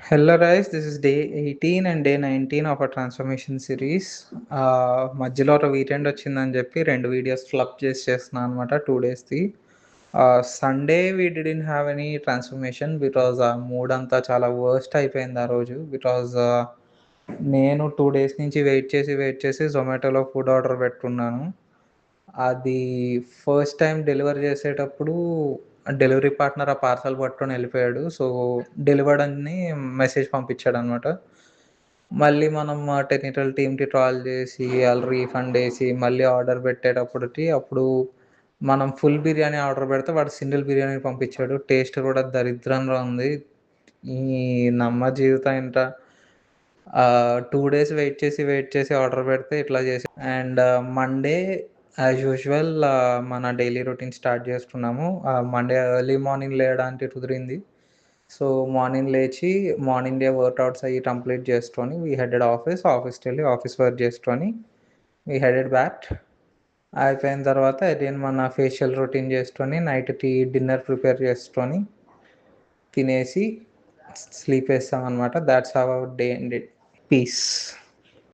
Hello guys, this is day 18 and day 19 of our transformation series. మధ్యలో ఒక weekend వచ్చిందని చెప్పి 2 వీడియోస్ క్లబ్ చేస్తున్నాను అనమాట 2 డేస్‌ది. Sunday we didn't have any transformation because ఆ మూడ్ అంతా చాలా వర్స్ట్ అయిపోయింది ఆ రోజు. బికాజ్ నేను 2 డేస్ నుంచి వెయిట్ చేసి జొమాటోలో ఫుడ్ ఆర్డర్ పెట్టుకున్నాను. అది ఫస్ట్ టైమ్ డెలివరీ చేసేటప్పుడు డెలివరీ పార్ట్నర్ ఆ పార్సెల్ పట్టుకొని వెళ్ళిపోయాడు. సో, డెలివర్డ్ అని మెసేజ్ పంపించాడనమాట. మళ్ళీ మనం టెక్నికల్ టీమ్‌కి కాల్ చేసి, ఆళ్ళు రీఫండ్ ఏసి, మళ్ళీ ఆర్డర్ పెట్టేటప్పటికి అప్పుడు మనం ఫుల్ బిర్యానీ ఆర్డర్ పెడితే వాడు సింగిల్ బిర్యానీ పంపించాడు. టేస్ట్ కూడా దరిద్రంగా ఉంది. ఈ నమ్మ జీవితం ఇంట 2 డేస్ వెయిట్ చేసి ఆర్డర్ పెడితే ఇట్లా చేసి అండ్ మండే యాజ్ యూజువల్ మన డైలీ రొటీన్ స్టార్ట్ చేసుకున్నాము. మండే ఎర్లీ మార్నింగ్ లేయడానికి కుదిరింది. సో, మార్నింగ్ లేచి మార్నింగ్ డే వర్కౌట్స్ అయ్యి కంప్లీట్ చేసుకొని వి హెడెడ్ ఆఫీస్‌కెళ్ళి ఆఫీస్ వర్క్ చేసుకొని వి హెడెడ్ బ్యాక్. అయిపోయిన తర్వాత అగైన్ మన ఫేషియల్ రొటీన్ చేసుకొని నైట్‌కి డిన్నర్ ప్రిపేర్ చేసుకొని తినేసి స్లీప్ ఏస్తామనమాట. Thoughts how our day ended. Piece.